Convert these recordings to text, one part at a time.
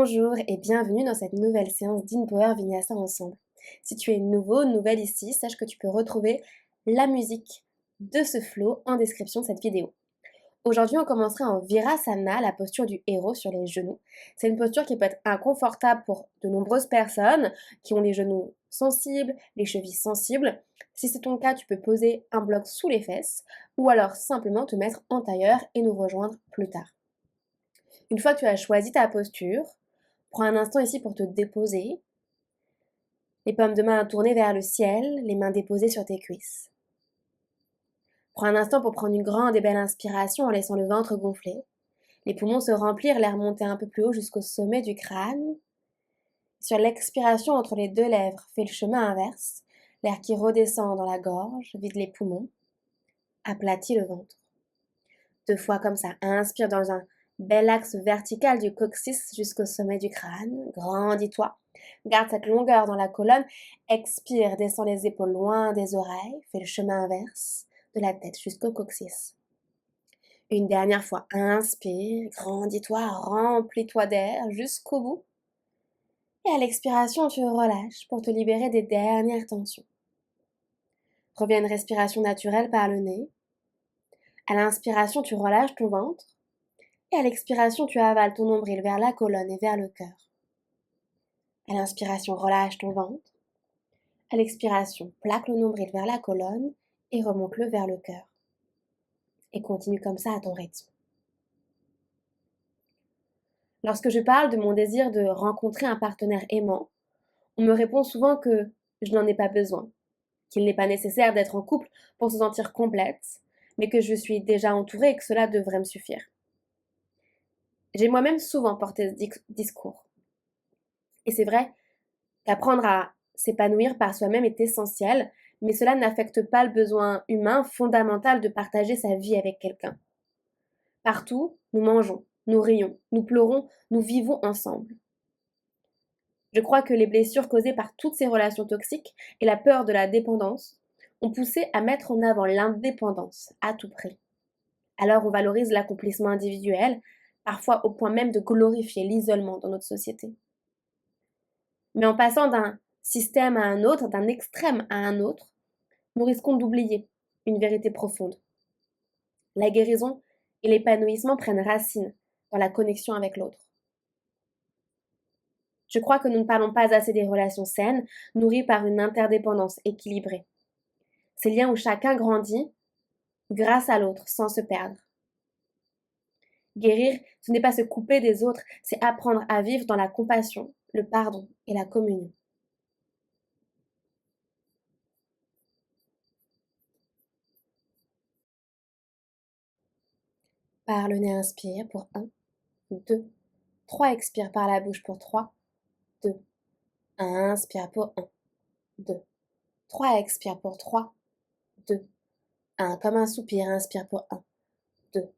Bonjour et bienvenue dans cette nouvelle séance d'InPower Vinyasa ensemble. Si tu es nouveau, nouvelle ici, sache que tu peux retrouver la musique de ce flow en description de cette vidéo. Aujourd'hui, on commencera en Virasana, la posture du héros sur les genoux. C'est une posture qui peut être inconfortable pour de nombreuses personnes qui ont les genoux sensibles, les chevilles sensibles. Si c'est ton cas, tu peux poser un bloc sous les fesses ou alors simplement te mettre en tailleur et nous rejoindre plus tard. Une fois que tu as choisi ta posture, prends un instant ici pour te déposer, les paumes de main tournées vers le ciel, les mains déposées sur tes cuisses. Prends un instant pour prendre une grande et belle inspiration en laissant le ventre gonfler, les poumons se remplir, l'air monter un peu plus haut jusqu'au sommet du crâne. Sur l'expiration entre les deux lèvres, fais le chemin inverse, l'air qui redescend dans la gorge, vide les poumons, aplatit le ventre. 2 fois comme ça, inspire dans un bel axe vertical du coccyx jusqu'au sommet du crâne, grandis-toi. Garde cette longueur dans la colonne, expire, descends les épaules loin des oreilles, fais le chemin inverse de la tête jusqu'au coccyx. Une dernière fois, inspire, grandis-toi, remplis-toi d'air jusqu'au bout. Et à l'expiration, tu relâches pour te libérer des dernières tensions. Reviens à une respiration naturelle par le nez. À l'inspiration, tu relâches ton ventre. Et à l'expiration, tu avales ton nombril vers la colonne et vers le cœur. À l'inspiration, relâche ton ventre. À l'expiration, plaque le nombril vers la colonne et remonte-le vers le cœur. Et continue comme ça à ton rythme. Lorsque je parle de mon désir de rencontrer un partenaire aimant, on me répond souvent que je n'en ai pas besoin, qu'il n'est pas nécessaire d'être en couple pour se sentir complète, mais que je suis déjà entourée et que cela devrait me suffire. J'ai moi-même souvent porté ce discours. Et c'est vrai qu'apprendre à s'épanouir par soi-même est essentiel, mais cela n'affecte pas le besoin humain fondamental de partager sa vie avec quelqu'un. Partout, nous mangeons, nous rions, nous pleurons, nous vivons ensemble. Je crois que les blessures causées par toutes ces relations toxiques et la peur de la dépendance ont poussé à mettre en avant l'indépendance à tout prix. Alors on valorise l'accomplissement individuel, parfois au point même de glorifier l'isolement dans notre société. Mais en passant d'un système à un autre, d'un extrême à un autre, nous risquons d'oublier une vérité profonde. La guérison et l'épanouissement prennent racine dans la connexion avec l'autre. Je crois que nous ne parlons pas assez des relations saines, nourries par une interdépendance équilibrée. Ces liens où chacun grandit grâce à l'autre sans se perdre. Guérir, ce n'est pas se couper des autres, c'est apprendre à vivre dans la compassion, le pardon et la communion. Par le nez, inspire pour 1, 2, 3, expire par la bouche pour 3, 2, inspire pour 1, 2, 3, expire pour 3, 2, 1, comme un soupir, inspire pour 1, 2,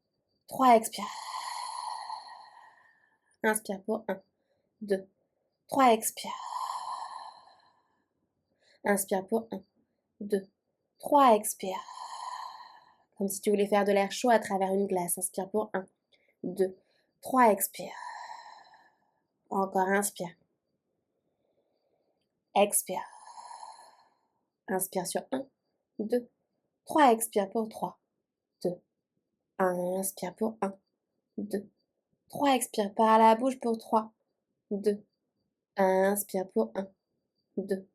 3, expire. Inspire pour 1, 2, 3, expire. Inspire pour 1, 2, 3, expire. Comme si tu voulais faire de l'air chaud à travers une glace. Inspire pour 1, 2, 3, expire. Encore, inspire. Expire. Inspire sur 1, 2, 3, expire pour 3, 2, 1, inspire pour 1, 2, 3, expire par la bouche pour 3, 2, 1, inspire pour 1, 2,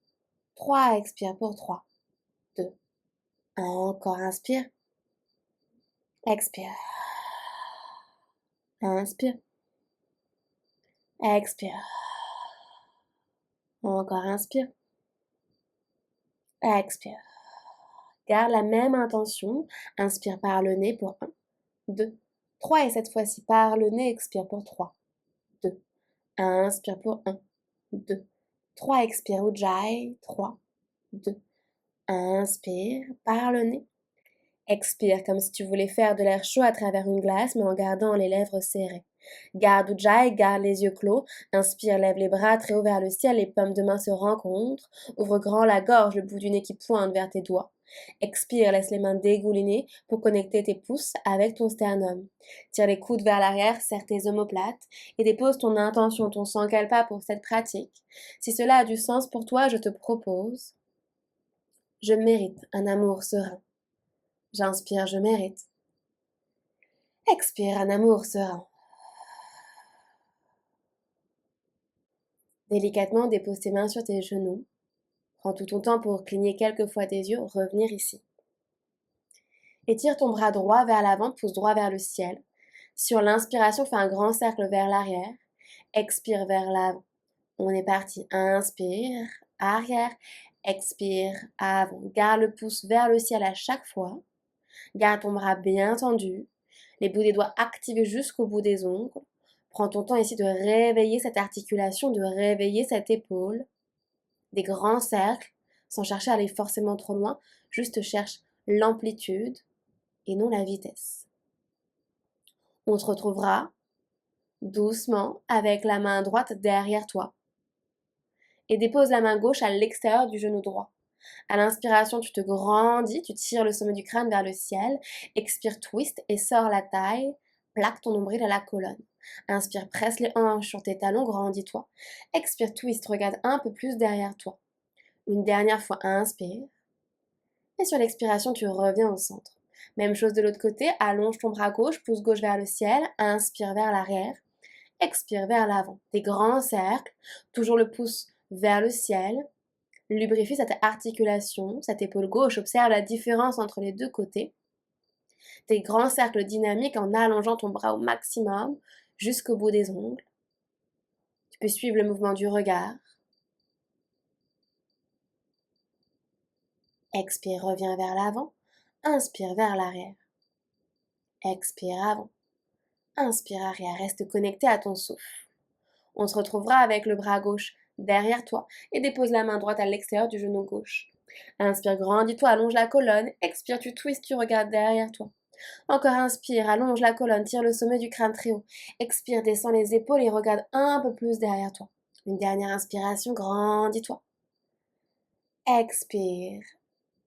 3, expire pour 3, 2, 1, encore, inspire. Expire. Inspire. Expire. Encore, inspire. Expire. Garde la même intention. Inspire par le nez pour 1, 2, 3 et cette fois-ci par le nez, expire pour 3, 2, 1, inspire pour 1, 2, 3, expire Ujjayi, 3, 2, 1, inspire par le nez. Expire comme si tu voulais faire de l'air chaud à travers une glace mais en gardant les lèvres serrées. Garde Ujjayi, garde les yeux clos. Inspire, lève les bras très haut vers le ciel, les paumes de main se rencontrent. Ouvre grand la gorge, le bout du nez qui pointe vers tes doigts. Expire, laisse les mains dégouliner pour connecter tes pouces avec ton sternum. Tire les coudes vers l'arrière, serre tes omoplates et dépose ton intention, ton sankalpa pour cette pratique. Si cela a du sens pour toi, je te propose. Je mérite un amour serein. J'inspire, je mérite. Expire, un amour serein. Délicatement, dépose tes mains sur tes genoux. Prends tout ton temps pour cligner quelques fois tes yeux, revenir ici. Étire ton bras droit vers l'avant, pousse droit vers le ciel. Sur l'inspiration, fais un grand cercle vers l'arrière. Expire vers l'avant. On est parti. Inspire, arrière. Expire, avant. Garde le pouce vers le ciel à chaque fois. Garde ton bras bien tendu. Les bouts des doigts activés jusqu'au bout des ongles. Prends ton temps ici de réveiller cette articulation, de réveiller cette épaule. Des grands cercles, sans chercher à aller forcément trop loin. Juste cherche l'amplitude et non la vitesse. On se retrouvera doucement avec la main droite derrière toi. Et dépose la main gauche à l'extérieur du genou droit. À l'inspiration, tu te grandis, tu tires le sommet du crâne vers le ciel. Expire, twist et sors la taille. Plaque ton nombril à la colonne. Inspire, presse les hanches sur tes talons, grandis-toi. Expire, twist, regarde un peu plus derrière toi. Une dernière fois, inspire. Et sur l'expiration, tu reviens au centre. Même chose de l'autre côté, allonge ton bras gauche, pouce gauche vers le ciel, inspire vers l'arrière, expire vers l'avant. Des grands cercles, toujours le pouce vers le ciel. Lubrifie cette articulation, cette épaule gauche, observe la différence entre les deux côtés. Des grands cercles dynamiques en allongeant ton bras au maximum jusqu'au bout des ongles. Tu peux suivre le mouvement du regard. Expire, reviens vers l'avant. Inspire vers l'arrière. Expire avant. Inspire arrière, reste connecté à ton souffle. On se retrouvera avec le bras gauche derrière toi et dépose la main droite à l'extérieur du genou gauche. Inspire, grandis-toi, allonge la colonne. Expire, tu twists, tu regardes derrière toi. Encore inspire, allonge la colonne, tire le sommet du crâne très haut. Expire, descends les épaules et regarde un peu plus derrière toi. Une dernière inspiration, grandis-toi. Expire,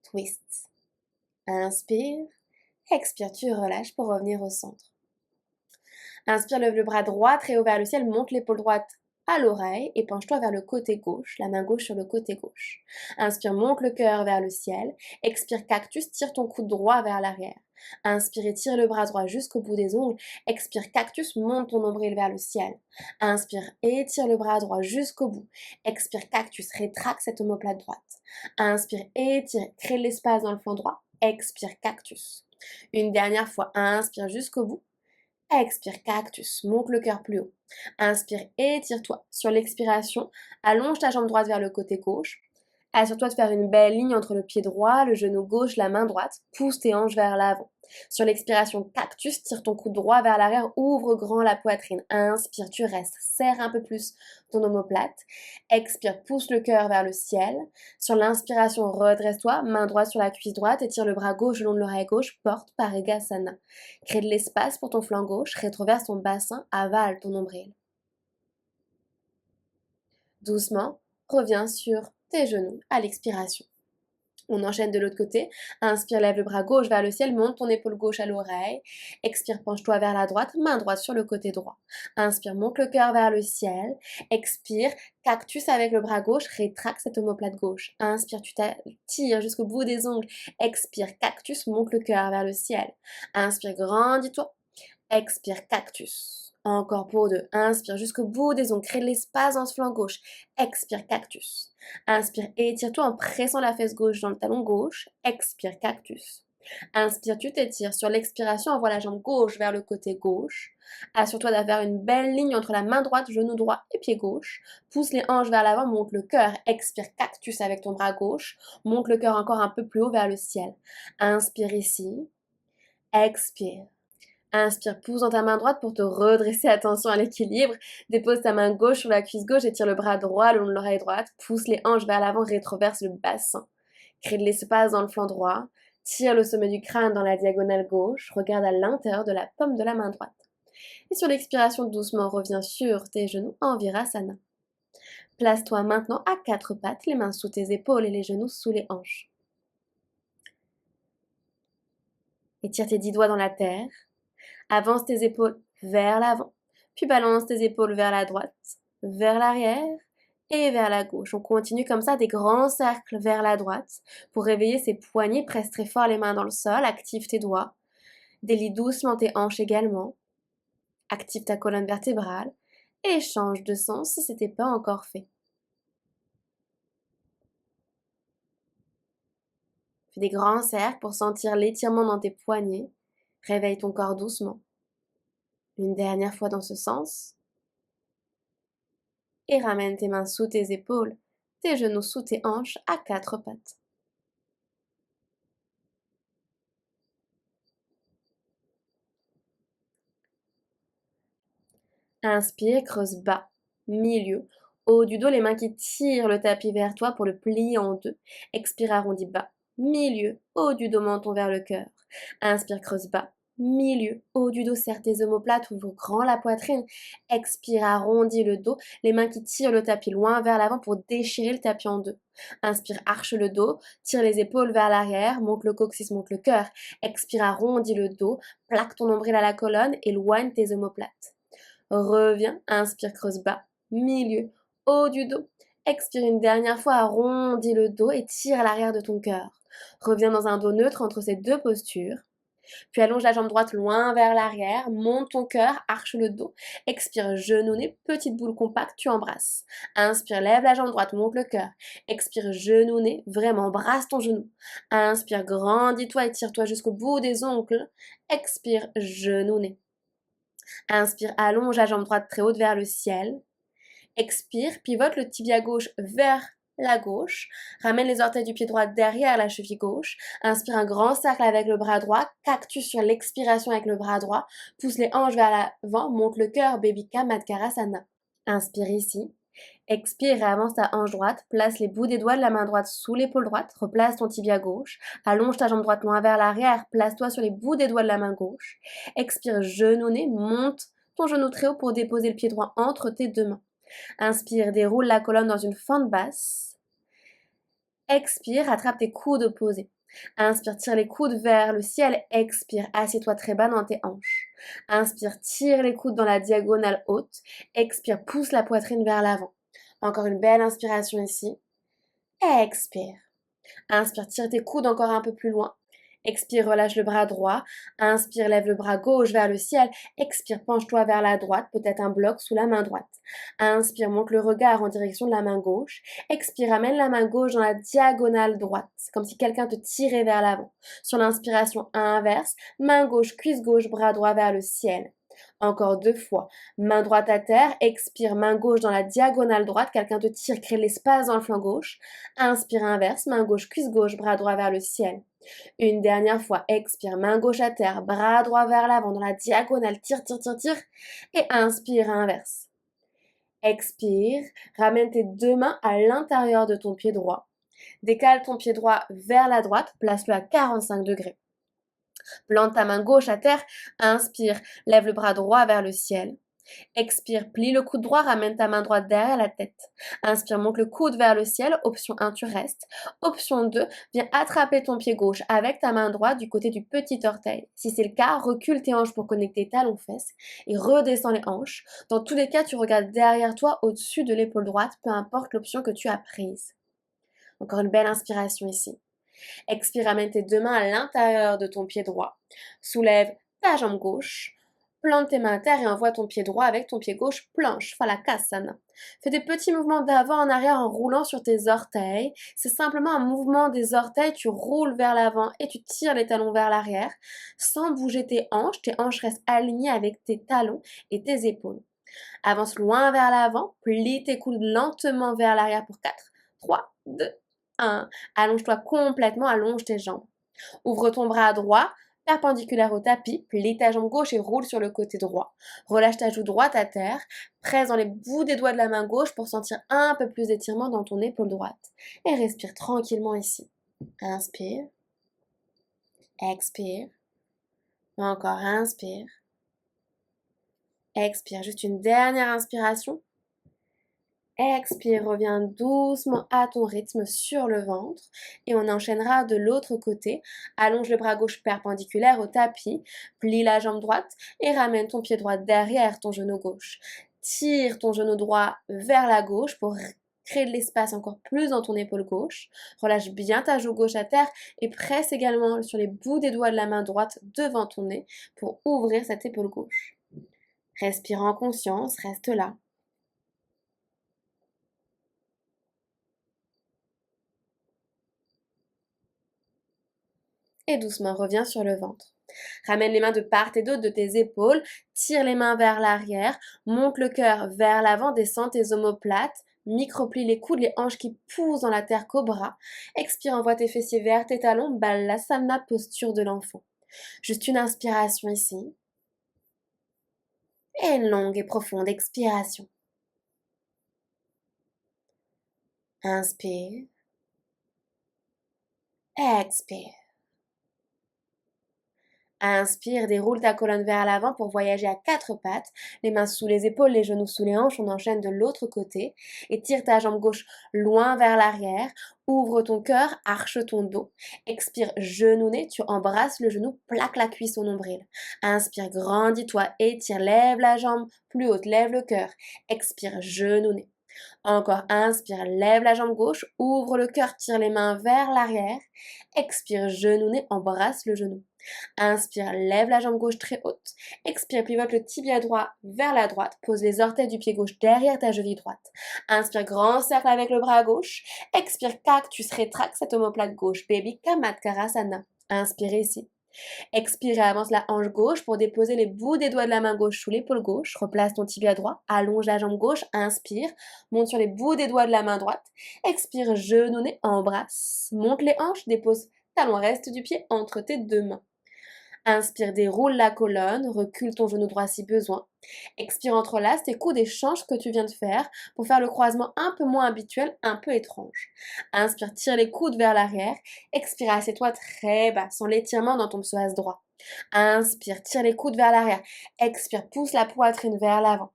twist. Inspire, expire, tu relâches pour revenir au centre. Inspire, lève le bras droit très haut vers le ciel, monte l'épaule droite à l'oreille et penche-toi vers le côté gauche, la main gauche sur le côté gauche. Inspire, monte le cœur vers le ciel. Expire, cactus, tire ton coude droit vers l'arrière. Inspire et tire le bras droit jusqu'au bout des ongles. Expire, cactus, monte ton nombril vers le ciel. Inspire et tire le bras droit jusqu'au bout. Expire, cactus, rétracte cette omoplate droite. Inspire et tire, crée de l'espace dans le flanc droit. Expire, cactus. Une dernière fois, inspire jusqu'au bout. Expire, cactus, monte le cœur plus haut. Inspire, étire-toi. Sur l'expiration, allonge ta jambe droite vers le côté gauche. Assure-toi de faire une belle ligne entre le pied droit, le genou gauche, la main droite. Pousse tes hanches vers l'avant. Sur l'expiration, cactus, tire ton coude droit vers l'arrière, ouvre grand la poitrine. Inspire, tu restes. Serre un peu plus ton omoplate. Expire, pousse le cœur vers le ciel. Sur l'inspiration, redresse-toi, main droite sur la cuisse droite, étire le bras gauche le long de l'oreille gauche, porte Parigasana. Crée de l'espace pour ton flanc gauche, rétroverse ton bassin, avale ton nombril. Doucement, reviens sur tes genoux à l'expiration. On enchaîne de l'autre côté. Inspire, lève le bras gauche vers le ciel, monte ton épaule gauche à l'oreille. Expire, penche-toi vers la droite, main droite sur le côté droit. Inspire, monte le cœur vers le ciel. Expire, cactus avec le bras gauche, rétracte cette omoplate gauche. Inspire, tu tires jusqu'au bout des ongles. Expire, cactus, monte le cœur vers le ciel. Inspire, grandis-toi. Expire, cactus. Encore pour deux. Inspire jusqu'au bout des ongles. Crée de l'espace dans ce flanc gauche. Expire, cactus. Inspire, étire-toi en pressant la fesse gauche dans le talon gauche. Expire, cactus. Inspire, tu t'étires. Sur l'expiration, envoie la jambe gauche vers le côté gauche. Assure-toi d'avoir une belle ligne entre la main droite, genou droit et pied gauche. Pousse les hanches vers l'avant, monte le cœur. Expire, cactus avec ton bras gauche. Monte le cœur encore un peu plus haut vers le ciel. Inspire ici. Expire. Inspire, pousse dans ta main droite pour te redresser, attention à l'équilibre. Dépose ta main gauche sur la cuisse gauche et tire le bras droit le long de l'oreille droite. Pousse les hanches vers l'avant, rétroverse le bassin. Crée de l'espace dans le flanc droit. Tire le sommet du crâne dans la diagonale gauche. Regarde à l'intérieur de la paume de la main droite. Et sur l'expiration, doucement, reviens sur tes genoux en Virasana. Place-toi maintenant à quatre pattes, les mains sous tes épaules et les genoux sous les hanches. Étire tes 10 doigts dans la terre. Avance tes épaules vers l'avant. Puis balance tes épaules vers la droite, vers l'arrière et vers la gauche. On continue comme ça des grands cercles vers la droite pour réveiller ses poignets. Presse très fort les mains dans le sol. Active tes doigts. Délie doucement tes hanches également. Active ta colonne vertébrale. Et change de sens si ce n'était pas encore fait. Fais des grands cercles pour sentir l'étirement dans tes poignets. Réveille ton corps doucement. Une dernière fois dans ce sens. Et ramène tes mains sous tes épaules, tes genoux sous tes hanches à 4 pattes. Inspire, creuse bas, milieu, haut du dos, les mains qui tirent le tapis vers toi pour le plier en deux. Expire, arrondis bas, milieu, haut du dos, menton vers le cœur. Inspire, creuse bas, milieu, haut du dos, serre tes omoplates, ouvre grand la poitrine. Expire, arrondis le dos, les mains qui tirent le tapis loin vers l'avant pour déchirer le tapis en deux. Inspire, arche le dos, tire les épaules vers l'arrière, monte le coccyx, monte le cœur. Expire, arrondis le dos, plaque ton nombril à la colonne, éloigne tes omoplates. Reviens, inspire, creuse bas, milieu, haut du dos. Expire une dernière fois, arrondis le dos et tire l'arrière de ton cœur. Reviens dans un dos neutre entre ces deux postures. Puis allonge la jambe droite loin vers l'arrière, monte ton cœur, arche le dos. Expire, genou-nez, petite boule compacte, tu embrasses. Inspire, lève la jambe droite, monte le cœur. Expire, genou-nez, vraiment, brasse ton genou. Inspire, grandis-toi et tire-toi jusqu'au bout des ongles. Expire, genou-nez. Inspire, allonge la jambe droite très haute vers le ciel. Expire, pivote le tibia gauche vers la gauche. Ramène les orteils du pied droit derrière la cheville gauche. Inspire un grand cercle avec le bras droit. Cactus sur l'expiration avec le bras droit. Pousse les hanches vers l'avant. Monte le cœur, Baby Kamatkarasana. Inspire ici. Expire et avance ta hanche droite. Place les bouts des doigts de la main droite sous l'épaule droite. Replace ton tibia gauche. Allonge ta jambe droite loin vers l'arrière. Place-toi sur les bouts des doigts de la main gauche. Expire, genou-nez. Monte ton genou très haut pour déposer le pied droit entre tes deux mains. Inspire, déroule la colonne dans une fente basse. Expire, attrape tes coudes opposés. Inspire, tire les coudes vers le ciel. Expire, assieds-toi très bas dans tes hanches. Inspire, tire les coudes dans la diagonale haute. Expire, pousse la poitrine vers l'avant. Encore une belle inspiration ici. Expire. Inspire, tire tes coudes encore un peu plus loin. Expire, relâche le bras droit. Inspire, lève le bras gauche vers le ciel. Expire, penche-toi vers la droite, peut-être un bloc sous la main droite. Inspire, monte le regard en direction de la main gauche. Expire, amène la main gauche dans la diagonale droite. C'est comme si quelqu'un te tirait vers l'avant. Sur l'inspiration inverse, main gauche, cuisse gauche, bras droit vers le ciel. Encore 2 fois. Main droite à terre. Expire, main gauche dans la diagonale droite. Quelqu'un te tire, crée l'espace dans le flanc gauche. Inspire, inverse. Main gauche, cuisse gauche, bras droit vers le ciel. Une dernière fois. Expire, main gauche à terre. Bras droit vers l'avant dans la diagonale. Tire, tire, tire, tire. Et inspire, inverse. Expire. Ramène tes 2 mains à l'intérieur de ton pied droit. Décale ton pied droit vers la droite. Place-le à 45 degrés. Plante ta main gauche à terre, inspire, lève le bras droit vers le ciel. Expire, plie le coude droit, ramène ta main droite derrière la tête. Inspire, monte le coude vers le ciel. Option 1, tu restes. Option 2, viens attraper ton pied gauche avec ta main droite du côté du petit orteil. Si c'est le cas, recule tes hanches pour connecter talons-fesses et redescends les hanches. Dans tous les cas, tu regardes derrière toi, au-dessus de l'épaule droite, peu importe l'option que tu as prise. Encore une belle inspiration ici. Expire, amène tes 2 mains à l'intérieur de ton pied droit. Soulève ta jambe gauche. Plante tes mains à terre et envoie ton pied droit avec ton pied gauche planche, Phalakasana. Fais des petits mouvements d'avant en arrière en roulant sur tes orteils. C'est simplement un mouvement des orteils, tu roules vers l'avant et tu tires les talons vers l'arrière sans bouger tes hanches. Tes hanches restent alignées avec tes talons et tes épaules. Avance loin vers l'avant, plie tes coudes lentement vers l'arrière pour 4, 3, 2, 1. Allonge-toi complètement, allonge tes jambes. Ouvre ton bras droit, perpendiculaire au tapis, plie ta jambe gauche et roule sur le côté droit. Relâche ta joue droite à terre, presse dans les bouts des doigts de la main gauche pour sentir un peu plus d'étirement dans ton épaule droite. Et respire tranquillement ici. Inspire. Expire. Encore inspire. Expire. Juste une dernière inspiration. Expire, reviens doucement à ton rythme sur le ventre et on enchaînera de l'autre côté. Allonge le bras gauche perpendiculaire au tapis, plie la jambe droite et ramène ton pied droit derrière ton genou gauche. Tire ton genou droit vers la gauche pour créer de l'espace encore plus dans ton épaule gauche. Relâche bien ta joue gauche à terre et presse également sur les bouts des doigts de la main droite devant ton nez pour ouvrir cette épaule gauche. Respire en conscience, reste là. Et doucement reviens sur le ventre. Ramène les mains de part et d'autre de tes épaules, tire les mains vers l'arrière, monte le cœur vers l'avant, descends tes omoplates, microplie les coudes, les hanches qui poussent dans la terre cobra. Expire, envoie tes fessiers vers tes talons, balasana, posture de l'enfant. Juste une inspiration ici. Et une longue et profonde expiration. Inspire. Expire. Inspire, déroule ta colonne vers l'avant pour voyager à quatre pattes, les mains sous les épaules, les genoux sous les hanches, on enchaîne de l'autre côté et tire ta jambe gauche loin vers l'arrière, ouvre ton cœur, arche ton dos. Expire, genou-nez, tu embrasses le genou, plaque la cuisse au nombril. Inspire, grandis-toi, étire, lève la jambe plus haute, lève le cœur. Expire, genou-nez. Encore, inspire, lève la jambe gauche, ouvre le cœur, tire les mains vers l'arrière. Expire, genou-nez, embrasse le genou. Inspire, lève la jambe gauche très haute. Expire, pivote le tibia droit vers la droite. Pose les orteils du pied gauche derrière ta cheville droite. Inspire, grand cercle avec le bras gauche. Expire, cactus, rétracte cette omoplate gauche. Baby Kamatkarasana. Inspire ici. Expire et avance la hanche gauche pour déposer les bouts des doigts de la main gauche sous l'épaule gauche. Replace ton tibia droit. Allonge la jambe gauche. Inspire. Monte sur les bouts des doigts de la main droite. Expire, genou-nez, embrasse. Monte les hanches. Dépose talon reste du pied entre tes deux mains. Inspire, déroule la colonne, recule ton genou droit si besoin. Expire, entrelace tes coudes et change ce que tu viens de faire pour faire le croisement un peu moins habituel, un peu étrange. Inspire, tire les coudes vers l'arrière. Expire, assieds-toi très bas, sans l'étirement dans ton psoas droit. Inspire, tire les coudes vers l'arrière. Expire, pousse la poitrine vers l'avant.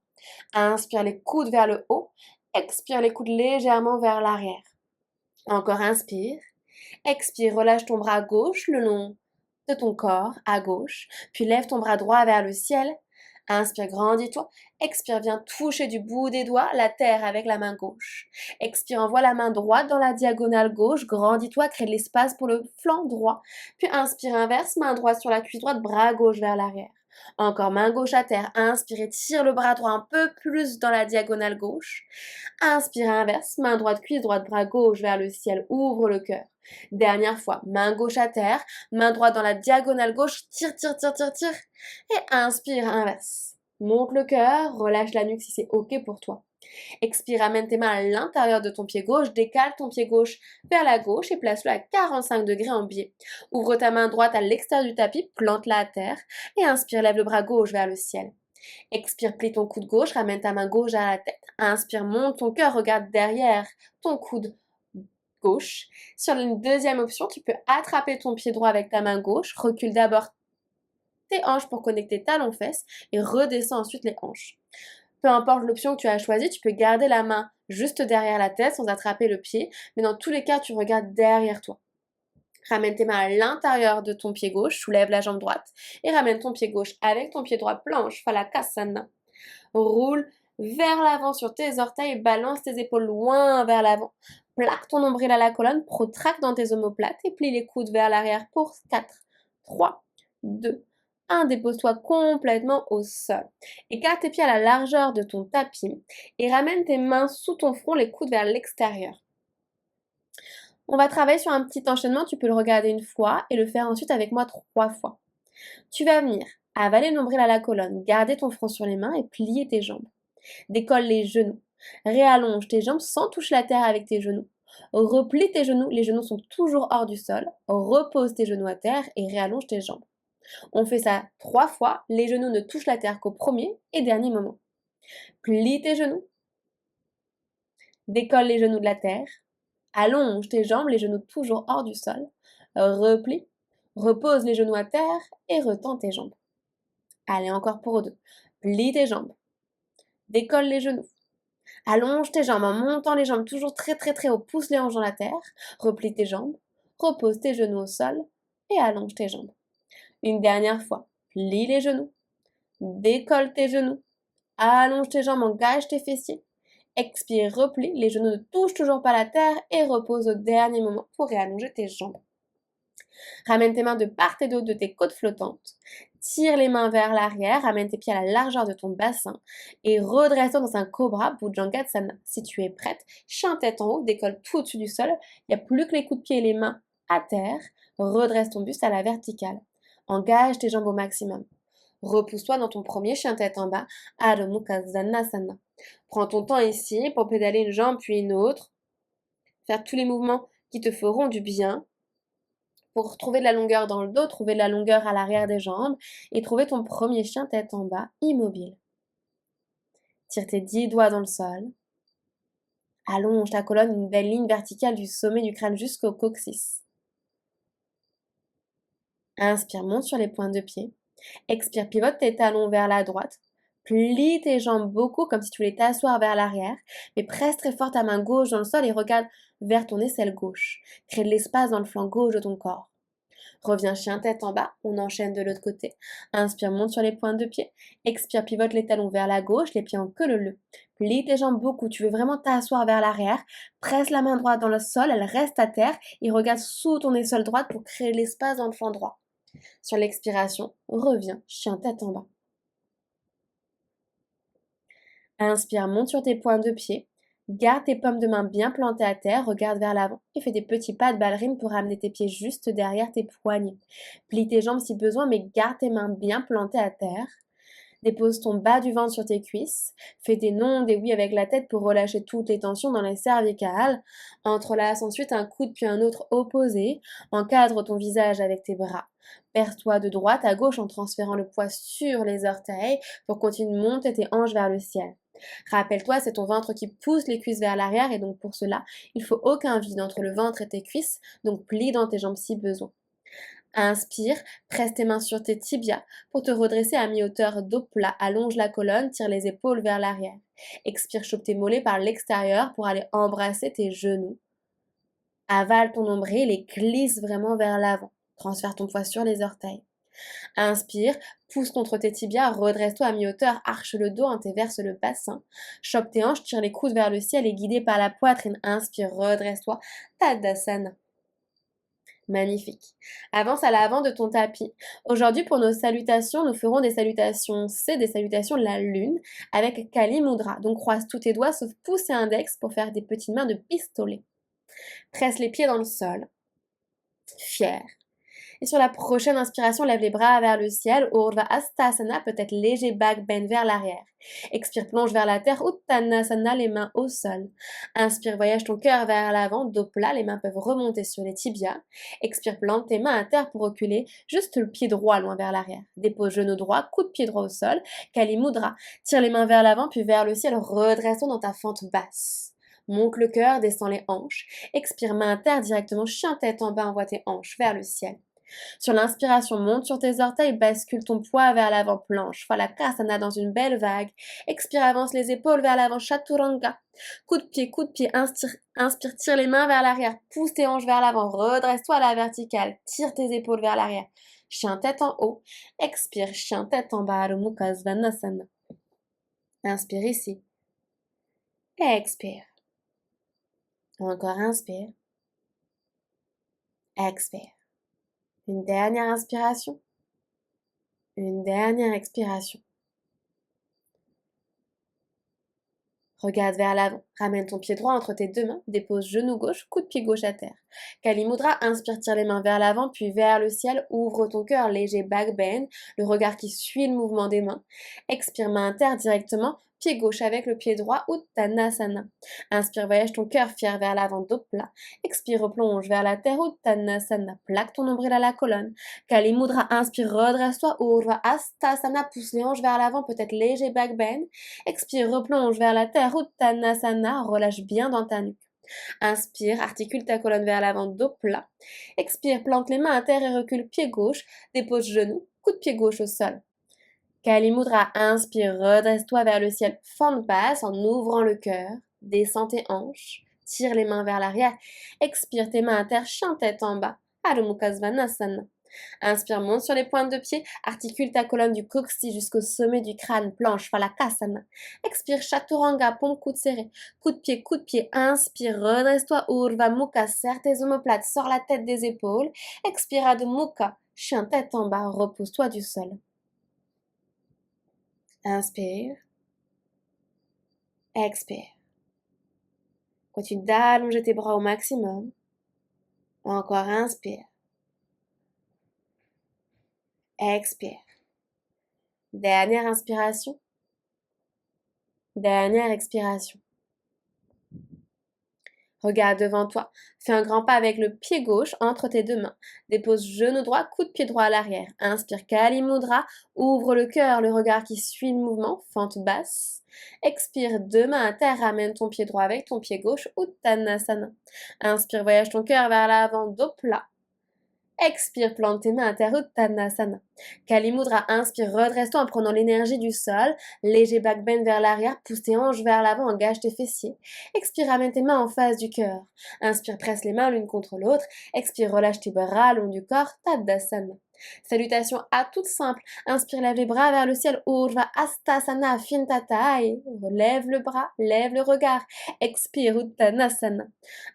Inspire, les coudes vers le haut. Expire, les coudes légèrement vers l'arrière. Encore inspire. Expire, relâche ton bras gauche le long de ton corps à gauche, puis lève ton bras droit vers le ciel. Inspire, grandis-toi. Expire, viens toucher du bout des doigts la terre avec la main gauche. Expire, envoie la main droite dans la diagonale gauche. Grandis-toi, crée de l'espace pour le flanc droit. Puis inspire, inverse, main droite sur la cuisse droite, bras gauche vers l'arrière. Encore main gauche à terre. Inspire, tire le bras droit un peu plus dans la diagonale gauche. Inspire, inverse, main droite, cuisse droite, bras gauche vers le ciel. Ouvre le cœur. Dernière fois, main gauche à terre, main droite dans la diagonale gauche, tire, tire, tire, tire, tire. Et inspire, inverse. Monte le cœur, relâche la nuque si c'est ok pour toi. Expire, amène tes mains à l'intérieur de ton pied gauche, décale ton pied gauche vers la gauche et place-le à 45 degrés en biais. Ouvre ta main droite à l'extérieur du tapis, plante-la à terre et inspire, lève le bras gauche vers le ciel. Expire, plie ton coude gauche, ramène ta main gauche à la tête. Inspire, monte ton cœur, regarde derrière ton coude gauche. Sur une deuxième option, tu peux attraper ton pied droit avec ta main gauche, recule d'abord tes hanches pour connecter talons-fesses et redescends ensuite les hanches. Peu importe l'option que tu as choisie, tu peux garder la main juste derrière la tête sans attraper le pied, mais dans tous les cas, tu regardes derrière toi. Ramène tes mains à l'intérieur de ton pied gauche, soulève la jambe droite et ramène ton pied gauche avec ton pied droit planche, Falakasana. Roule vers l'avant sur tes orteils, balance tes épaules loin vers l'avant. Plaque ton nombril à la colonne, protracte dans tes omoplates et plie les coudes vers l'arrière pour 4, 3, 2, 1. Dépose-toi complètement au sol. Écarte tes pieds à la largeur de ton tapis et ramène tes mains sous ton front, les coudes vers l'extérieur. On va travailler sur un petit enchaînement, tu peux le regarder une fois et le faire ensuite avec moi 3 fois. Tu vas venir avaler le nombril à la colonne, garder ton front sur les mains et plier tes jambes. Décolle les genoux. Réallonge tes jambes sans toucher la terre avec tes genoux. Replie tes genoux, les genoux sont toujours hors du sol. Repose tes genoux à terre et réallonge tes jambes. On fait ça 3 fois, les genoux ne touchent la terre qu'au premier et dernier moment. Plie tes genoux. Décolle les genoux de la terre. Allonge tes jambes, les genoux toujours hors du sol. Replie. Repose les genoux à terre et retends tes jambes. Allez, encore pour 2. Plie tes jambes. Décolle les genoux. Allonge tes jambes en montant les jambes toujours très très très haut. Pousse les hanches dans la terre. Replie tes jambes. Repose tes genoux au sol et allonge tes jambes. Une dernière fois. Plie les genoux. Décolle tes genoux. Allonge tes jambes, engage tes fessiers. Expire, replie. Les genoux ne touchent toujours pas la terre et repose au dernier moment pour réallonger tes jambes. Ramène tes mains de part et d'autre de tes côtes flottantes. Tire les mains vers l'arrière, ramène tes pieds à la largeur de ton bassin et redresse-toi dans un cobra Bhujangasana. Si tu es prête, chien tête en haut, décolle tout au-dessus du sol. Il n'y a plus que les coups de pied et les mains à terre. Redresse ton buste à la verticale. Engage tes jambes au maximum. Repousse-toi dans ton premier chien tête en bas, Adho Mukha Svanasana. Prends ton temps ici pour pédaler une jambe puis une autre. Faire tous les mouvements qui te feront du bien pour trouver de la longueur dans le dos, trouver de la longueur à l'arrière des jambes et trouver ton premier chien tête en bas, immobile. Tire tes 10 doigts dans le sol. Allonge ta colonne, une belle ligne verticale du sommet du crâne jusqu'au coccyx. Inspire, monte sur les pointes de pied. Expire, pivote tes talons vers la droite. Plie tes jambes beaucoup comme si tu voulais t'asseoir vers l'arrière, mais presse très fort ta main gauche dans le sol et regarde vers ton aisselle gauche. Crée de l'espace dans le flanc gauche de ton corps. Reviens chien tête en bas, on enchaîne de l'autre côté. Inspire, monte sur les pointes de pied. Expire, pivote les talons vers la gauche, les pieds en queue leu. Plie tes jambes beaucoup, tu veux vraiment t'asseoir vers l'arrière. Presse la main droite dans le sol, elle reste à terre et regarde sous ton aisselle droite pour créer l'espace dans le flanc droit. Sur l'expiration, reviens chien tête en bas. Inspire, monte sur tes pointes de pied. Garde tes paumes de main bien plantées à terre, regarde vers l'avant et fais des petits pas de ballerine pour amener tes pieds juste derrière tes poignets. Plie tes jambes si besoin, mais garde tes mains bien plantées à terre. Dépose ton bas du ventre sur tes cuisses. Fais des non, des oui avec la tête pour relâcher toutes les tensions dans les cervicales. Entrelace ensuite un coude puis un autre opposé. Encadre ton visage avec tes bras. Perce-toi de droite à gauche en transférant le poids sur les orteils pour continuer de monter tes hanches vers le ciel. Rappelle-toi, c'est ton ventre qui pousse les cuisses vers l'arrière et donc pour cela, il faut aucun vide entre le ventre et tes cuisses, donc plie dans tes jambes si besoin. Inspire, presse tes mains sur tes tibias pour te redresser à mi-hauteur, dos plat, allonge la colonne, tire les épaules vers l'arrière. Expire, chope tes mollets par l'extérieur pour aller embrasser tes genoux. Avale ton nombril et glisse vraiment vers l'avant. Transfère ton poids sur les orteils. Inspire, pousse contre tes tibias, redresse-toi à mi-hauteur, arche le dos, antéverse le bassin. Chope tes hanches, tire les coudes vers le ciel et guidé par la poitrine. Inspire, redresse-toi, Tadasana. Magnifique. Avance à l'avant de ton tapis. Aujourd'hui, pour nos salutations, nous ferons des salutations C, des salutations de la lune, avec Kali Mudra. Donc, croise tous tes doigts, sauf pouce et index, pour faire des petites mains de pistolet. Presse les pieds dans le sol. Fier. Et sur la prochaine inspiration, lève les bras vers le ciel. Urdhva Hastasana, peut-être léger back bend vers l'arrière. Expire, plonge vers la terre. Uttanasana, les mains au sol. Inspire, voyage ton cœur vers l'avant, dos plat, les mains peuvent remonter sur les tibias. Expire, plante tes mains à terre pour reculer, juste le pied droit loin vers l'arrière. Dépose genou droit, coup de pied droit au sol. Kali Mudra, tire les mains vers l'avant puis vers le ciel, redresse-toi dans ta fente basse. Monte le cœur, descend les hanches. Expire, main à terre directement, chien tête en bas, envoie tes hanches vers le ciel. Sur l'inspiration, monte sur tes orteils, bascule ton poids vers l'avant, planche. Falakasana dans une belle vague. Expire, avance les épaules vers l'avant, Chaturanga. Coup de pied, inspire, tire les mains vers l'arrière, pousse tes hanches vers l'avant, redresse-toi à la verticale, tire tes épaules vers l'arrière. Chien tête en haut. Expire, chien tête en bas, Adho Mukha Svanasana. Inspire ici. Expire. Encore inspire. Expire. Une dernière inspiration. Une dernière expiration. Regarde vers l'avant. Ramène ton pied droit entre tes deux mains. Dépose genou gauche, coup de pied gauche à terre. Kali Mudra, inspire, tire les mains vers l'avant, puis vers le ciel. Ouvre ton cœur, léger back bend. Le regard qui suit le mouvement des mains. Expire, main à terre directement. Pied gauche avec le pied droit, Uttanasana. Inspire, voyage ton cœur fier vers l'avant, dos plat. Expire, replonge vers la terre, Uttanasana. Plaque ton nombril à la colonne. Kali Mudra, inspire, redresse-toi. Urdhva Hastasana, pousse les hanches vers l'avant, peut-être léger back bend. Expire, replonge vers la terre, Uttanasana. Relâche bien dans ta nuque. Inspire, articule ta colonne vers l'avant, dos plat. Expire, plante les mains à terre et recule pied gauche. Dépose genou, coup de pied gauche au sol. Kali Mudra, inspire, redresse-toi vers le ciel, fente basse en ouvrant le cœur, descends tes hanches, tire les mains vers l'arrière, expire tes mains à terre, chien tête en bas, Adho Mukha Svanasana. Inspire, monte sur les pointes de pied, articule ta colonne du coccyx jusqu'au sommet du crâne, planche, Falakasana. Expire, Chaturanga, pompe coude serré, coup de pied, inspire, redresse-toi, Urva Mukha, serre tes omoplates, sors la tête des épaules, expire, Adho Mukha, chien tête en bas, repose-toi du sol. Inspire, expire. Continue d'allonger tes bras au maximum. Encore inspire. Expire. Dernière inspiration. Dernière expiration. Regarde devant toi. Fais un grand pas avec le pied gauche entre tes deux mains. Dépose genou droit, coup de pied droit à l'arrière. Inspire, Kali Mudra. Ouvre le cœur, le regard qui suit le mouvement. Fente basse. Expire, deux mains à terre. Ramène ton pied droit avec ton pied gauche. Uttanasana. Inspire, voyage ton cœur vers l'avant. Dos plat. Expire, plante tes mains à terre, Uttanasana. Kali Mudra, inspire, redresse-toi en prenant l'énergie du sol. Léger back bend vers l'arrière, pousse tes hanches vers l'avant, engage tes fessiers. Expire, ramène tes mains en face du cœur. Inspire, presse les mains l'une contre l'autre. Expire, relâche tes bras le long du corps, Tadasana. Salutations à toutes simples. Inspire, lève les bras vers le ciel. Urva Hastasana, Fintatai. Lève le bras, lève le regard. Expire, Uttanasana.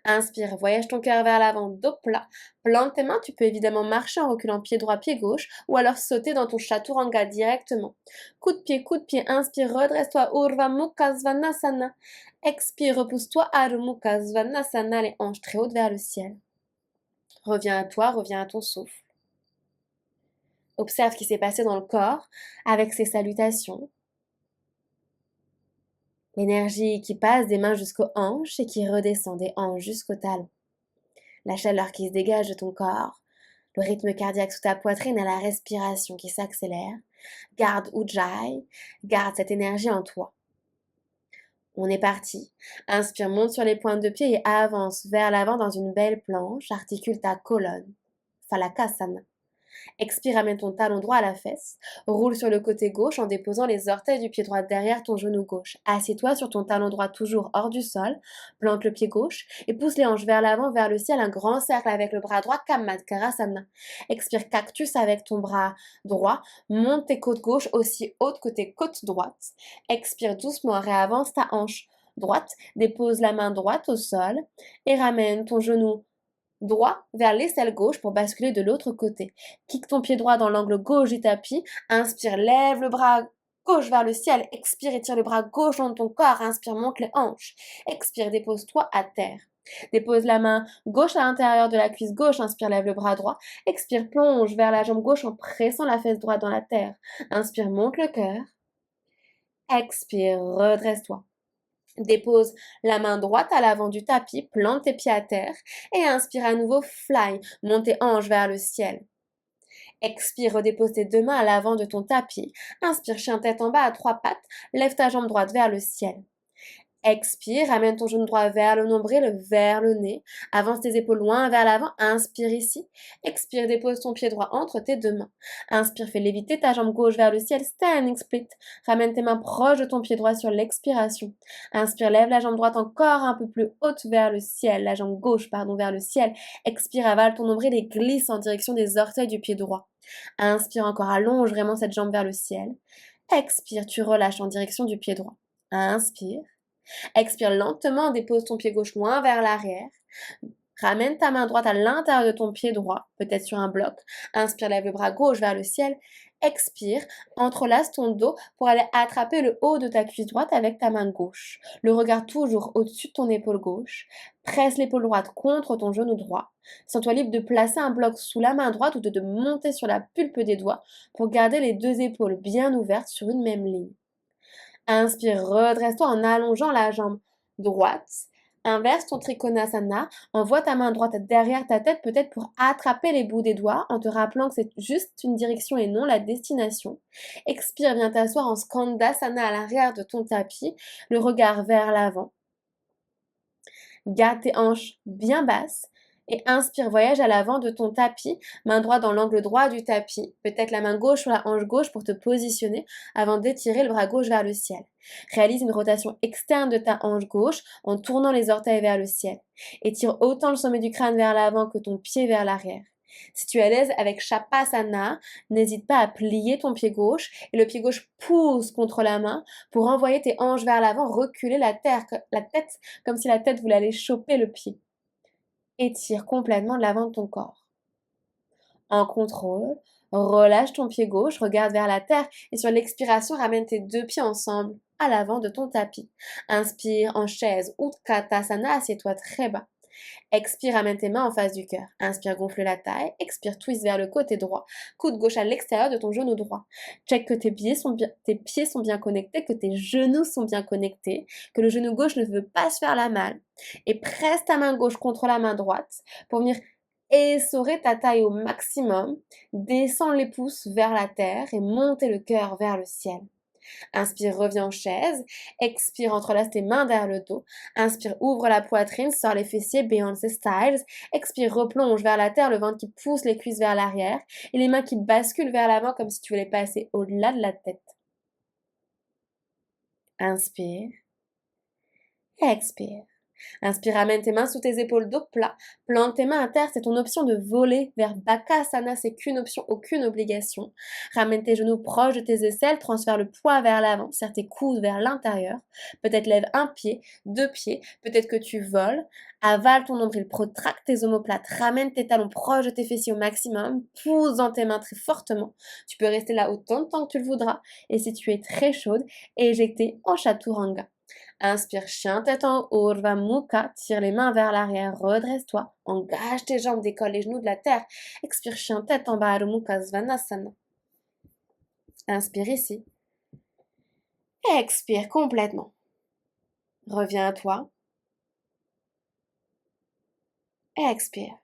Inspire, voyage ton cœur vers l'avant, dos plat. Plante tes mains, tu peux évidemment marcher en reculant pied droit, pied gauche, ou alors sauter dans ton chaturanga directement. Coup de pied, inspire, redresse-toi, Urva Mukha Svanasana. Expire, repousse-toi, Adho Mukha Svanasana, les hanches très hautes vers le ciel. Reviens à toi, reviens à ton souffle. Observe ce qui s'est passé dans le corps avec ces salutations. L'énergie qui passe des mains jusqu'aux hanches et qui redescend des hanches jusqu'aux talons. La chaleur qui se dégage de ton corps, le rythme cardiaque sous ta poitrine et la respiration qui s'accélère. Garde Ujjayi, garde cette énergie en toi. On est parti. Inspire, monte sur les pointes de pied et avance vers l'avant dans une belle planche. Articule ta colonne. Falakasana. Expire, amène ton talon droit à la fesse. Roule sur le côté gauche en déposant les orteils du pied droit derrière ton genou gauche. Assieds-toi sur ton talon droit toujours hors du sol. Plante le pied gauche et pousse les hanches vers l'avant, vers le ciel. Un grand cercle avec le bras droit, Kamadkarasana. Expire, cactus avec ton bras droit. Monte tes côtes gauches aussi hautes que tes côtes droites. Expire doucement, réavance ta hanche droite. Dépose la main droite au sol et ramène ton genou droit vers l'aisselle gauche pour basculer de l'autre côté. Kick ton pied droit dans l'angle gauche du tapis. Inspire, lève le bras gauche vers le ciel. Expire, étire le bras gauche dans ton corps. Inspire, monte les hanches. Expire, dépose-toi à terre. Dépose la main gauche à l'intérieur de la cuisse gauche. Inspire, lève le bras droit. Expire, plonge vers la jambe gauche en pressant la fesse droite dans la terre. Inspire, monte le cœur. Expire, redresse-toi. Dépose la main droite à l'avant du tapis, plante tes pieds à terre et inspire à nouveau, fly, monte tes hanches vers le ciel. Expire, redépose tes deux mains à l'avant de ton tapis. Inspire, chien tête en bas à trois pattes, lève ta jambe droite vers le ciel. Expire, ramène ton genou droit vers le nombril, vers le nez. Avance tes épaules loin vers l'avant. Inspire ici. Expire, dépose ton pied droit entre tes deux mains. Inspire, fais léviter ta jambe gauche vers le ciel. Standing split. Ramène tes mains proches de ton pied droit sur l'expiration. Inspire, lève la jambe droite encore un peu plus haute vers le ciel. La jambe gauche, vers le ciel. Expire, avale ton nombril et glisse en direction des orteils du pied droit. Inspire encore, allonge vraiment cette jambe vers le ciel. Expire, tu relâches en direction du pied droit. Inspire. Expire lentement, dépose ton pied gauche loin vers l'arrière. Ramène ta main droite à l'intérieur de ton pied droit, peut-être sur un bloc. Inspire, lève le bras gauche vers le ciel. Expire, entrelace ton dos pour aller attraper le haut de ta cuisse droite avec ta main gauche. Le regard toujours au-dessus de ton épaule gauche. Presse l'épaule droite contre ton genou droit. Sens-toi libre de placer un bloc sous la main droite ou de monter sur la pulpe des doigts pour garder les deux épaules bien ouvertes sur une même ligne. Inspire, redresse-toi en allongeant la jambe droite. Inverse ton Trikonasana. Envoie ta main droite derrière ta tête, peut-être pour attraper les bouts des doigts, en te rappelant que c'est juste une direction et non la destination. Expire, viens t'asseoir en Skandasana à l'arrière de ton tapis, le regard vers l'avant. Garde tes hanches bien basses Et inspire, voyage à l'avant de ton tapis, main droite dans l'angle droit du tapis, peut-être la main gauche sur la hanche gauche pour te positionner avant d'étirer le bras gauche vers le ciel. Réalise une rotation externe de ta hanche gauche en tournant les orteils vers le ciel. Étire autant le sommet du crâne vers l'avant que ton pied vers l'arrière. Si tu es à l'aise avec Shavasana, n'hésite pas à plier ton pied gauche et le pied gauche pousse contre la main pour envoyer tes hanches vers l'avant, reculer la tête comme si la tête voulait aller choper le pied. Étire complètement l'avant de ton corps. En contrôle, relâche ton pied gauche, regarde vers la terre et sur l'expiration, ramène tes deux pieds ensemble à l'avant de ton tapis. Inspire en chaise, Utkatasana, assieds-toi très bas. Expire, ramène tes mains en face du cœur. Inspire, gonfle la taille. Expire, twist vers le côté droit. Coude gauche à l'extérieur de ton genou droit. Check que tes pieds sont bien connectés, que tes genoux sont bien connectés, que le genou gauche ne veut pas se faire la malle. Et presse ta main gauche contre la main droite pour venir essorer ta taille au maximum. Descends les pouces vers la terre et montez le cœur vers le ciel. Inspire, reviens en chaise. Expire, entrelace tes mains derrière le dos. Inspire, ouvre la poitrine, sors les fessiers, Beyoncé Styles. Expire, replonge vers la terre, le ventre qui pousse les cuisses vers l'arrière et les mains qui basculent vers l'avant comme si tu voulais passer au-delà de la tête. Inspire. Expire. Inspire, ramène tes mains sous tes épaules, dos plat. Plante tes mains à terre, c'est ton option de voler vers Bakasana, c'est qu'une option, aucune obligation. Ramène tes genoux proches de tes aisselles, transfère le poids vers l'avant, serre tes coudes vers l'intérieur. Peut-être lève un pied, deux pieds, peut-être que tu voles. Avale ton nombril, protracte tes omoplates, ramène tes talons proches de tes fessiers au maximum, pousse dans tes mains très fortement. Tu peux rester là autant de temps que tu le voudras. Et si tu es très chaude, éjecter en Chaturanga. Inspire, chien tête en haut, Urdhva Mukha, tire les mains vers l'arrière, redresse-toi, engage tes jambes, décolle les genoux de la terre. Expire, chien tête en bas, Adho Mukha Svanasana. Inspire ici. Expire complètement. Reviens à toi. Expire.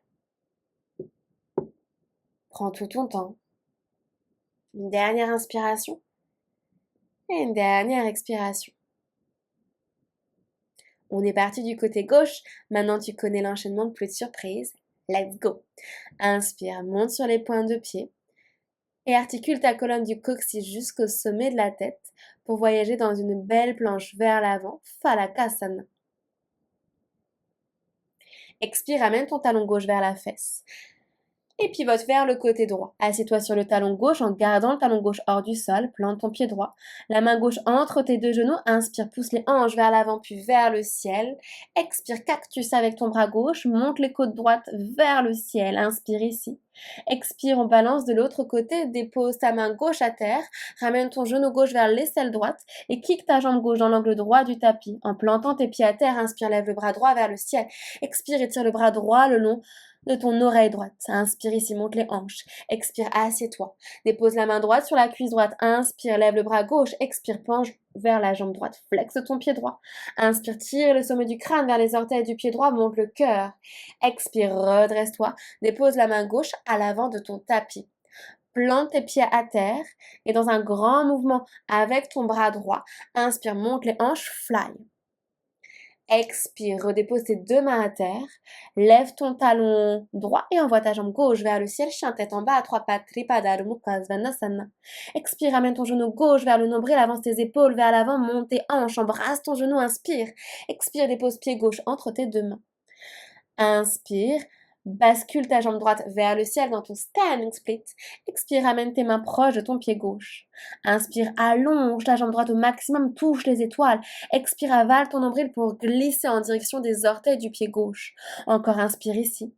Prends tout ton temps. Une dernière inspiration et une dernière expiration. On est parti du côté gauche, maintenant tu connais l'enchaînement de plus de surprises. Let's go! Inspire, monte sur les pointes de pied et articule ta colonne du coccyx jusqu'au sommet de la tête pour voyager dans une belle planche vers l'avant, Phalakasana. Expire, amène ton talon gauche vers la fesse. Et pivote vers le côté droit. Assieds-toi sur le talon gauche en gardant le talon gauche hors du sol, plante ton pied droit. La main gauche entre tes deux genoux, inspire, pousse les hanches vers l'avant puis vers le ciel. Expire, cactus avec ton bras gauche, monte les côtes droites vers le ciel, inspire ici. Expire, on balance de l'autre côté, dépose ta main gauche à terre, ramène ton genou gauche vers l'aisselle droite et kick ta jambe gauche dans l'angle droit du tapis. En plantant tes pieds à terre, inspire, lève le bras droit vers le ciel. Expire, étire le bras droit le long de ton oreille droite. Inspire ici, monte les hanches. Expire, assieds-toi. Dépose la main droite sur la cuisse droite. Inspire, lève le bras gauche. Expire, penche vers la jambe droite. Flexe ton pied droit. Inspire, tire le sommet du crâne vers les orteils du pied droit. Monte le cœur. Expire, redresse-toi. Dépose la main gauche à l'avant de ton tapis. Plante tes pieds à terre et dans un grand mouvement avec ton bras droit, inspire, monte les hanches, fly. Expire, redépose tes deux mains à terre, lève ton talon droit et envoie ta jambe gauche vers le ciel, chien tête en bas à trois pattes, Tripada Adho Mukha Svanasana. Expire, amène ton genou gauche vers le nombril, avance tes épaules vers l'avant, monte tes hanches, embrasse ton genou, inspire. Expire, dépose pied gauche entre tes deux mains. Inspire, bascule ta jambe droite vers le ciel dans ton standing split. Expire, amène tes mains proches de ton pied gauche. Inspire, allonge ta jambe droite au maximum, touche les étoiles. Expire, avale ton nombril pour glisser en direction des orteils du pied gauche. Encore inspire ici.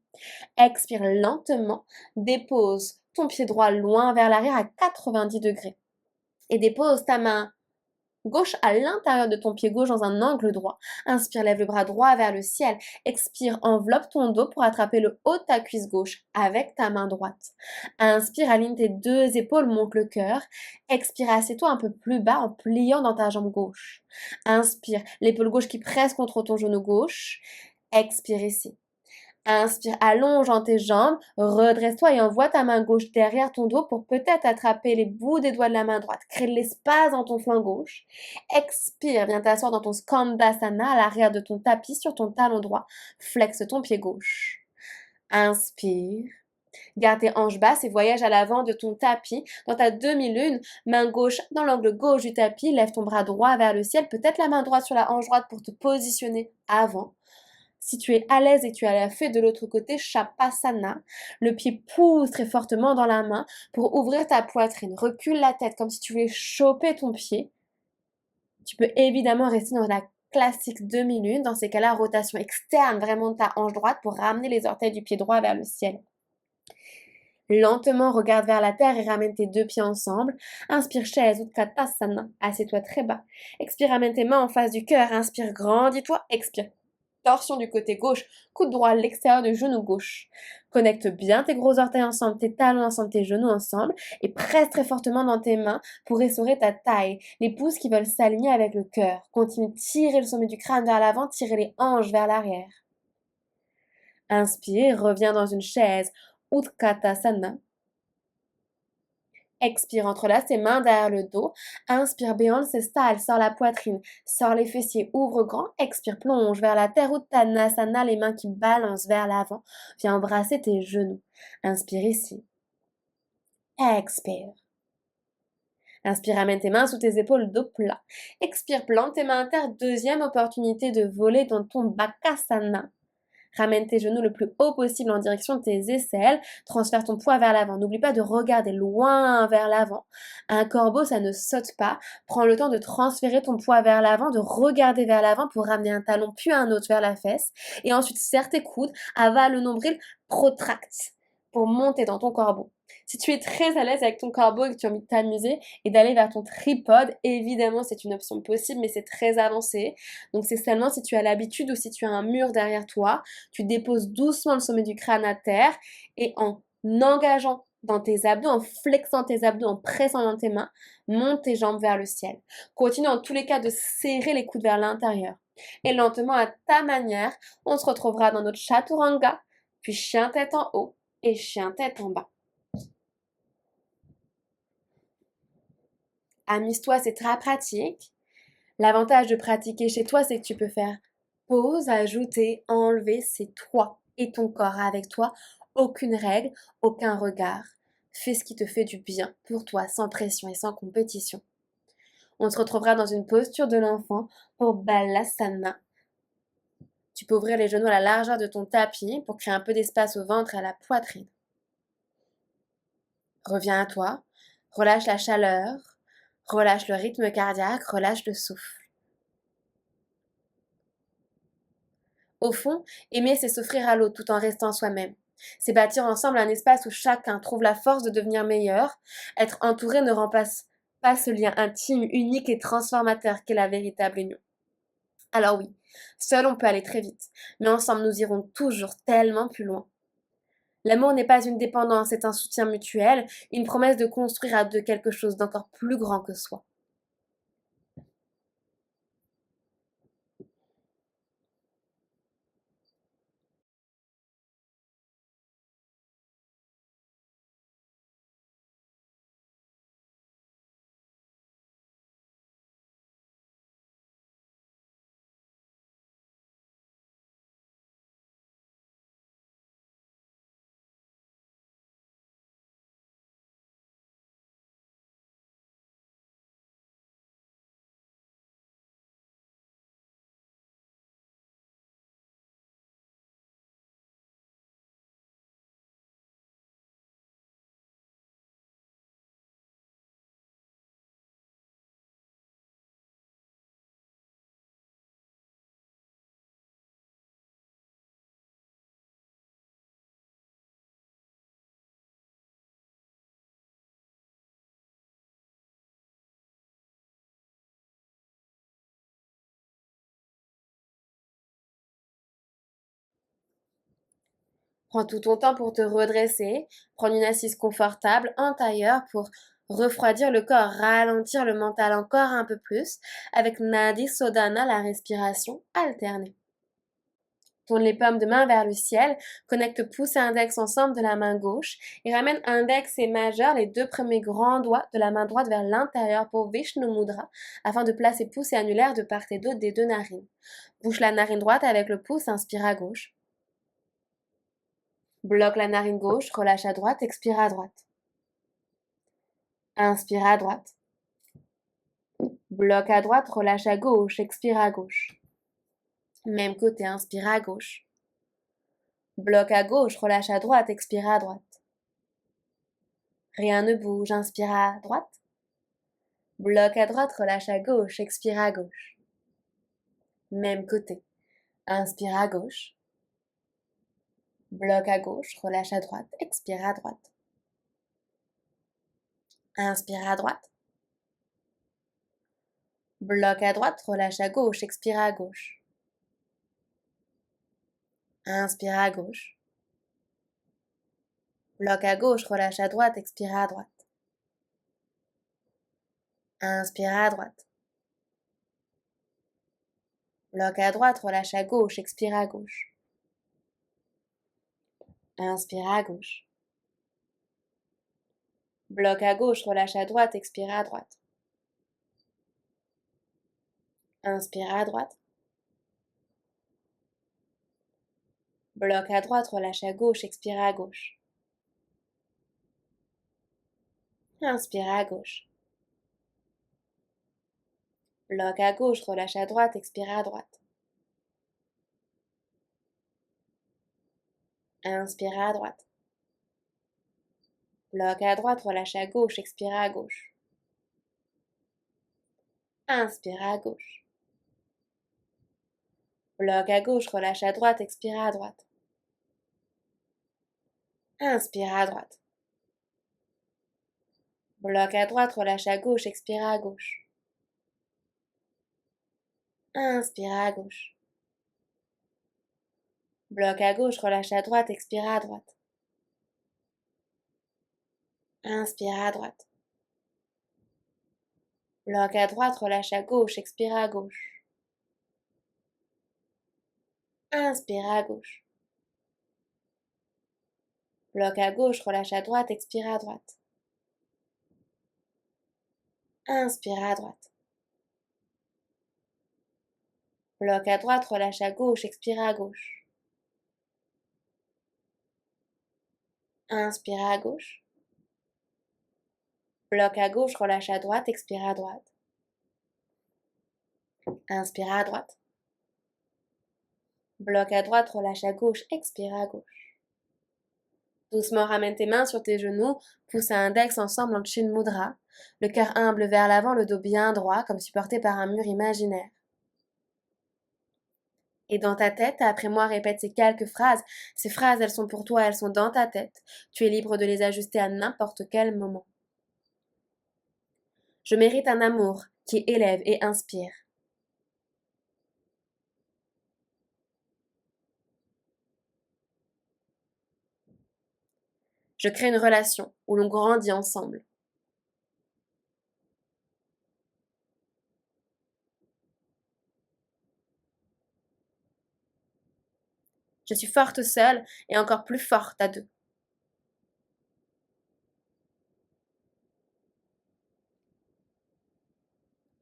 Expire lentement, dépose ton pied droit loin vers l'arrière à 90 degrés. Et dépose ta main gauche à l'intérieur de ton pied gauche dans un angle droit. Inspire, lève le bras droit vers le ciel. Expire, enveloppe ton dos pour attraper le haut de ta cuisse gauche avec ta main droite. Inspire, aligne tes deux épaules, monte le cœur. Expire, assieds-toi un peu plus bas en pliant dans ta jambe gauche. Inspire, l'épaule gauche qui presse contre ton genou gauche. Expire ici. Inspire, allonge tes jambes, redresse-toi et envoie ta main gauche derrière ton dos pour peut-être attraper les bouts des doigts de la main droite. Crée de l'espace dans ton flanc gauche. Expire, viens t'asseoir dans ton Skandasana à l'arrière de ton tapis sur ton talon droit. Flexe ton pied gauche. Inspire. Garde tes hanches basses et voyage à l'avant de ton tapis dans ta demi-lune, main gauche dans l'angle gauche du tapis, lève ton bras droit vers le ciel, peut-être la main droite sur la hanche droite pour te positionner avant. Si tu es à l'aise et que tu as la fait de l'autre côté, Shavasana, le pied pousse très fortement dans la main pour ouvrir ta poitrine. Recule la tête comme si tu voulais choper ton pied. Tu peux évidemment rester dans la classique demi-lune. Dans ces cas-là, rotation externe vraiment de ta hanche droite pour ramener les orteils du pied droit vers le ciel. Lentement, regarde vers la terre et ramène tes deux pieds ensemble. Inspire, chaise, Utkatasana. Assieds-toi très bas. Expire, ramène tes mains en face du cœur. Inspire, grandis-toi. Expire. Torsion du côté gauche, coude droit à l'extérieur du genou gauche. Connecte bien tes gros orteils ensemble, tes talons ensemble, tes genoux ensemble et presse très fortement dans tes mains pour restaurer ta taille. Les pouces qui veulent s'aligner avec le cœur. Continue de tirer le sommet du crâne vers l'avant, tirer les hanches vers l'arrière. Inspire, reviens dans une chaise. Utkatasana. Expire, entrelace tes mains derrière le dos. Inspire, béande, s'installe, sors la poitrine, sors les fessiers, ouvre grand. Expire, plonge vers la terre, Uttanasana, les mains qui balancent vers l'avant. Viens embrasser tes genoux. Inspire ici. Expire. Inspire, amène tes mains sous tes épaules, dos plat. Expire, plante tes mains à terre. Deuxième opportunité de voler dans ton Bakasana. Ramène tes genoux le plus haut possible en direction de tes aisselles. Transfère ton poids vers l'avant. N'oublie pas de regarder loin vers l'avant. Un corbeau, ça ne saute pas. Prends le temps de transférer ton poids vers l'avant, de regarder vers l'avant pour ramener un talon puis un autre vers la fesse. Et ensuite, serre tes coudes, avale le nombril, protracte pour monter dans ton corbeau. Si tu es très à l'aise avec ton corbeau et que tu as envie de t'amuser et d'aller vers ton tripode, évidemment c'est une option possible, mais c'est très avancé. Donc c'est seulement si tu as l'habitude ou si tu as un mur derrière toi, tu déposes doucement le sommet du crâne à terre et en engageant dans tes abdos, en flexant tes abdos, en pressant dans tes mains, monte tes jambes vers le ciel. Continue en tous les cas de serrer les coudes vers l'intérieur. Et lentement, à ta manière, on se retrouvera dans notre chaturanga, puis chien tête en haut et chien tête en bas. Amuse-toi, c'est très pratique. L'avantage de pratiquer chez toi, c'est que tu peux faire pause, ajouter, enlever, c'est toi et ton corps avec toi. Aucune règle, aucun regard. Fais ce qui te fait du bien pour toi, sans pression et sans compétition. On se retrouvera dans une posture de l'enfant pour Balasana. Tu peux ouvrir les genoux à la largeur de ton tapis pour créer un peu d'espace au ventre et à la poitrine. Reviens à toi, relâche la chaleur, relâche le rythme cardiaque, relâche le souffle. Au fond, aimer, c'est s'offrir à l'autre tout en restant soi-même. C'est bâtir ensemble un espace où chacun trouve la force de devenir meilleur. Être entouré ne remplace pas ce lien intime, unique et transformateur qu'est la véritable union. Alors oui, seul on peut aller très vite, mais ensemble nous irons toujours tellement plus loin. L'amour n'est pas une dépendance, c'est un soutien mutuel, une promesse de construire à deux quelque chose d'encore plus grand que soi. Prends tout ton temps pour te redresser, prendre une assise confortable, en tailleur pour refroidir le corps, ralentir le mental encore un peu plus avec Nadi Sodhana, la respiration alternée. Tourne les paumes de main vers le ciel, connecte pouce et index ensemble de la main gauche et ramène index et majeur, les deux premiers grands doigts de la main droite vers l'intérieur pour Vishnu Mudra afin de placer pouce et annulaire de part et d'autre des deux narines. Bouche la narine droite avec le pouce, inspire à gauche. Bloque la narine gauche, relâche à droite, expire à droite. Inspire à droite. Bloque à droite, relâche à gauche, expire à gauche. Même côté, inspire à gauche. Bloque à gauche, relâche à droite, expire à droite. Rien ne bouge, inspire à droite. Bloque à droite, relâche à gauche, expire à gauche. Même côté, inspire à gauche. Bloque à gauche, relâche à droite, expire à droite. Inspire à droite. Bloque à droite, relâche à gauche, expire à gauche. Inspire à gauche. Bloque à gauche, relâche à droite, expire à droite. Inspire à droite. Bloque à droite, relâche à gauche, expire à gauche. Inspire à gauche. Bloque à gauche, relâche à droite, expire à droite. Inspire à droite. Bloque à droite, relâche à gauche, expire à gauche. Inspire à gauche. Bloque à gauche, relâche à droite, expire à droite. Inspire à droite. Bloque à droite, relâche à gauche, expire à gauche. Inspire à gauche. Bloque à gauche, relâche à droite, expire à droite. Inspire à droite. Bloque à droite, relâche à gauche, expire à gauche. Inspire à gauche. Bloque à gauche, relâche à droite, expire à droite. Inspire à droite. Bloque à droite, relâche à gauche, expire à gauche. Inspire à gauche. Bloque à gauche, relâche à droite, expire à droite. Inspire à droite. Bloque à droite, relâche à gauche, expire à gauche. Inspire à gauche. Bloque à gauche, relâche à droite, expire à droite. Inspire à droite. Bloque à droite, relâche à gauche, expire à gauche. Doucement ramène tes mains sur tes genoux, pousse un index ensemble en Chin Mudra, le cœur humble vers l'avant, le dos bien droit, comme supporté par un mur imaginaire. Et dans ta tête, après moi, répète ces quelques phrases. Ces phrases, elles sont pour toi, elles sont dans ta tête. Tu es libre de les ajuster à n'importe quel moment. Je mérite un amour qui élève et inspire. Je crée une relation où l'on grandit ensemble. Je suis forte seule et encore plus forte à deux.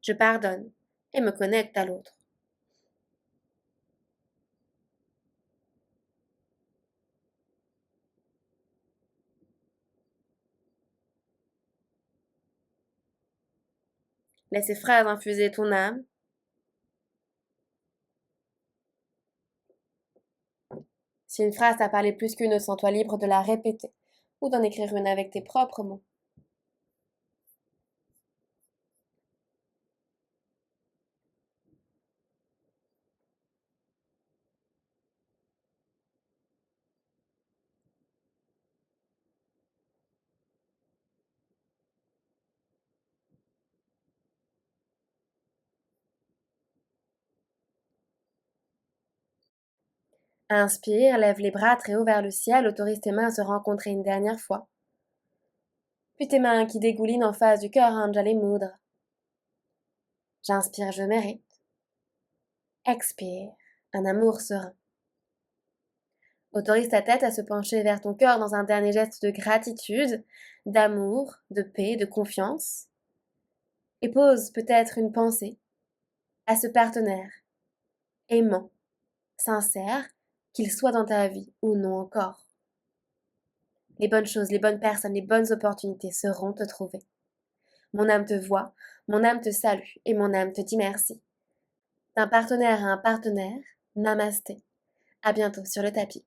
Je pardonne et me connecte à l'autre. Laisse ces phrases infuser ton âme. Si une phrase t'a parlé plus qu'une, sens-toi libre de la répéter ou d'en écrire une avec tes propres mots. Inspire, lève les bras très haut vers le ciel, autorise tes mains à se rencontrer une dernière fois. Puis tes mains qui dégoulinent en face du cœur, Anjali Mudra. J'inspire, je mérite. Expire, un amour serein. Autorise ta tête à se pencher vers ton cœur dans un dernier geste de gratitude, d'amour, de paix, de confiance. Et pose peut-être une pensée à ce partenaire, aimant, sincère, qu'il soit dans ta vie ou non encore. Les bonnes choses, les bonnes personnes, les bonnes opportunités seront te trouver. Mon âme te voit, mon âme te salue et mon âme te dit merci. D'un partenaire à un partenaire, namasté. À bientôt sur le tapis.